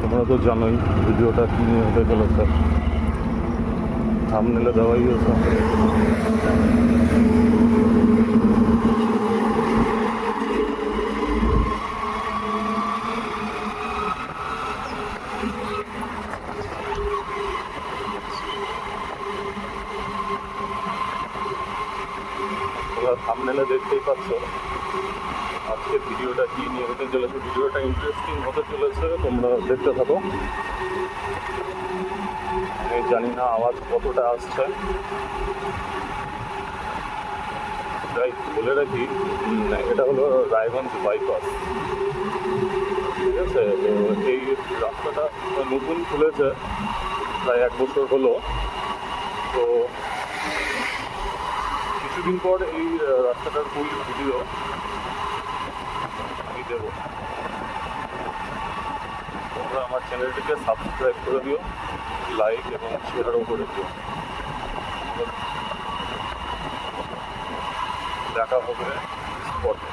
তোমরা তো জানোই ভিডিওটা কী নিয়ে হতে চলেছে, থাম্বনেলে দেওয়াই আছে। তোমরা থাম্বনেলে দেখতেই পাচ্ছ আজকে ভিডিওটা কী নিয়ে হতে চলেছে। ভিডিওটা ইন্টারেস্টিং হতে চলেছে, তোমরা দেখতে থাকো। আমি জানি না আওয়াজ কতটা আসছে, তাই বলে রাখি এটা হলো রায়গঞ্জ বাইপাস, ঠিক আছে। তো এই রাস্তাটা নতুন খুলেছে, প্রায় 1 বছর হলো। তো কিছুদিন পর এই রাস্তাটার ফুল ভিডিও আমি দেবো। তোমরা আমার চ্যানেলটিকে সাবস্ক্রাইব করে দিও, লাইক এবং শেয়ারও করে দিও। দেখা হবে স্পটে।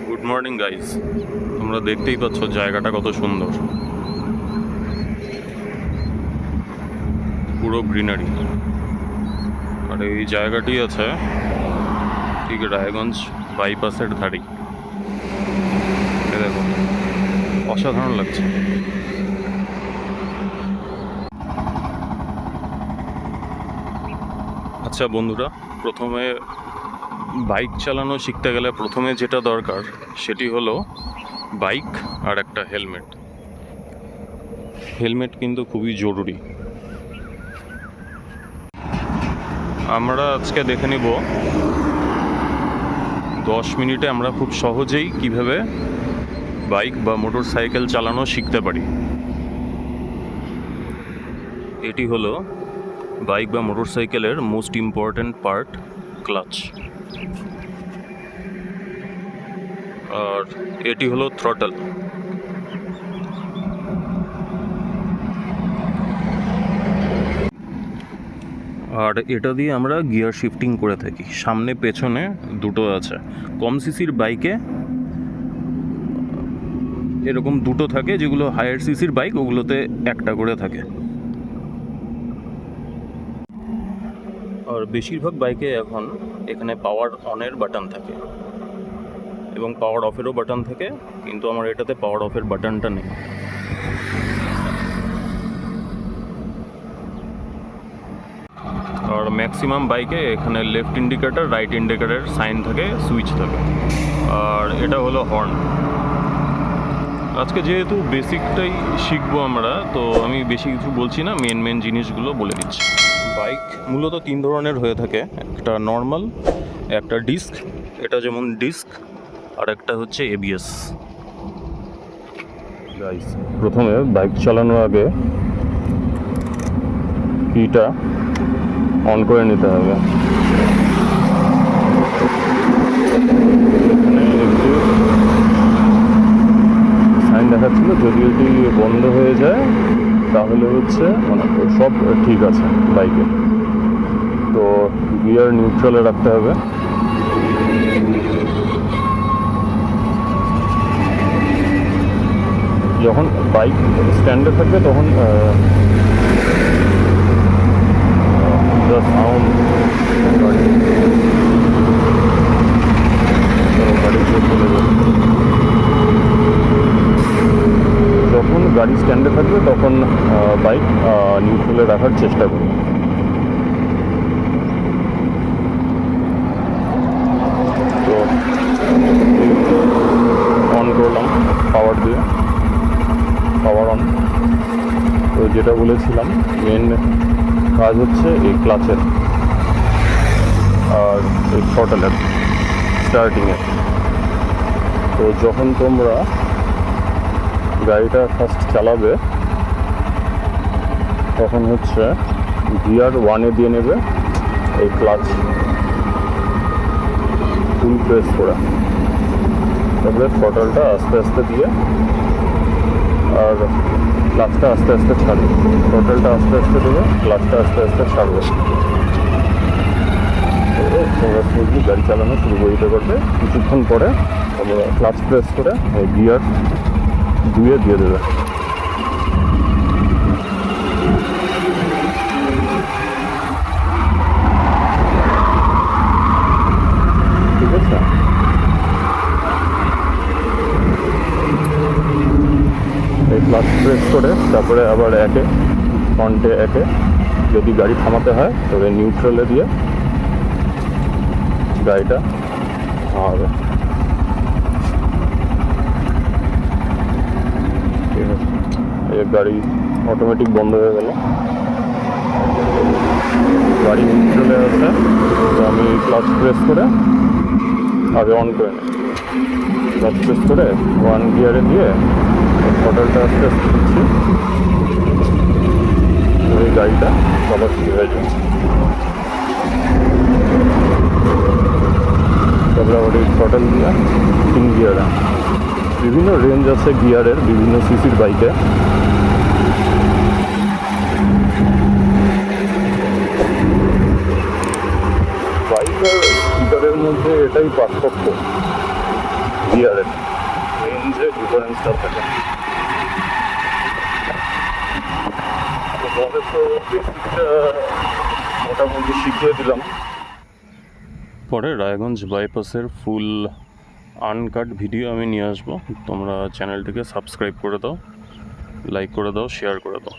গুড মর্নিং গাইজ, তোমরা দেখতেই পাচ্ছ জায়গাটা কত সুন্দর, পুরো গ্রিনারি। আর এই জায়গাটি আছে ঠিক রায়গঞ্জ বাইপাসের ধারেই। দেখো অসাধারণ লাগছে। আচ্ছা বন্ধুরা, প্রথমে বাইক চালানো শিখতে গেলে প্রথমে যেটা দরকার সেটি হলো বাইক আর একটা হেলমেট। হেলমেট কিন্তু খুবই জরুরি। আমরা আজকে দেখে নিব 10 মিনিটে আমরা খুব সহজেই কিভাবে বাইক বা মোটর সাইকেল চালানো শিখতে পারি। এটি হলো বাইক বা মোটর সাইকেলের মোস্ট ইম্পর্ট্যান্ট পার্ট, ক্লাচ। আর এটি হলো থ্রটল। আর এটা দিয়ে আমরা গিয়ার শিফটিং করে থাকি। সামনে পেছনে দুটো আছে। কম সিসির বাইকে এরকম দুটো থাকে, যেগুলো হায়ার সিসির বাইক ওগুলোতে একটা করে থাকে। আর বেশিরভাগ বাইকে এখন এখানে পাওয়ার অনের বাটন থাকে এবং পাওয়ার অফেরও বাটন থাকে, কিন্তু আমার এটাতে পাওয়ার অফের বাটনটা নেই। আর ম্যাক্সিমাম বাইকে এখানে লেফট ইন্ডিকেটর, রাইট ইন্ডিকেটরের সাইন থাকে, সুইচ থাকে। আর এটা হলো হর্ন। আজকে যেহেতু বেসিকটাই শিখবো আমরা, তো আমি বেশি কিছু বলছি না, মেন জিনিসগুলো বলে দিচ্ছি। বাইক মূলত 3 ধরনের হয়ে থাকে, একটা নর্মাল, একটা ডিস্ক, এটা যেমন ডিস্ক, আর একটা হচ্ছে এবিএস। গাইস, প্রথমে বাইক চালানোর আগে কিটা অন করে নিতে হবে। সাইন দেখাচ্ছিল, যদি এটি বন্ধ হয়ে যায় তাহলে হচ্ছে মানে সব ঠিক আছে বাইকে। তো গিয়ার নিউট্রালে রাখতে হবে। যখন বাইক স্ট্যান্ডে থাকবে তখন সাউন্ড যখন গাড়ি স্ট্যান্ডে থাকবে তখন বাইক নিউট্রালে রাখার চেষ্টা করি। তো অন করলাম পাওয়ার দিয়ে, পাওয়ার অন। তো যেটা বলেছিলাম মেন কাজ হচ্ছে এই ক্লাচের আর এই থ্রটলের স্টার্টিংয়ের। তো যখন তোমরা গাড়িটা ফার্স্ট চালাবে তখন হচ্ছে গিয়ার 1-এ দিয়ে নেবে, এই ক্লাচ ফুল প্রেস করে, তারপরে থ্রটলটা আস্তে আস্তে দিয়ে আর ক্লাচটা আস্তে আস্তে ছাড়বে। থ্রটলটা আস্তে আস্তে দেবে, ক্লাচটা আস্তে আস্তে ছাড়বে। তোমরা স্মুথলি গাড়ি চালানো শুরু করে দিতে পারবে। কিছুক্ষণ পরে তোমরা ক্লাচ প্রেস করে গিয়ার ধুয়ে দিয়ে দেবে। ঠিক আছে, এই ক্লাচ প্রেস করে তারপরে আবার ফ্রন্টে যদি গাড়ি থামাতে হয় তবে নিউট্রালে দিয়ে গাড়িটা থামাবে। ঠিক আছে, এই গাড়ি অটোমেটিক বন্ধ হয়ে গেল, গাড়ি নিউট্রালে আছে। তো আমি ক্লাচ প্রেস করে আগে অন করে নিই, ক্লাচ প্রেস করে 1 গিয়ারে দিয়ে থ্রটলটা আস্তে আস্তে দিচ্ছি, এই গাড়িটা আবার শুরু হয়ে যায়। তারপরে আবার এই থ্রটল দিয়ে 3 গিয়ারে, বিভিন্ন রেঞ্জ আছে গিয়ারের বিভিন্ন সিসির বাইকে। বাইক আর স্কুটারের মধ্যে এটাই পার্থক্য, গিয়ারের রেঞ্জে ডিফারেন্সটা থাকে। তোমাদের তো বেসিকটা মোটামুটি শিখিয়ে দিলাম। পরে রায়গঞ্জ বাইপাসের ফুল আনকাট ভিডিও আমি নিয়ে আসবো। তোমরা চ্যানেলটিকে সাবস্ক্রাইব করে দাও, লাইক করে দাও, শেয়ার করে দাও।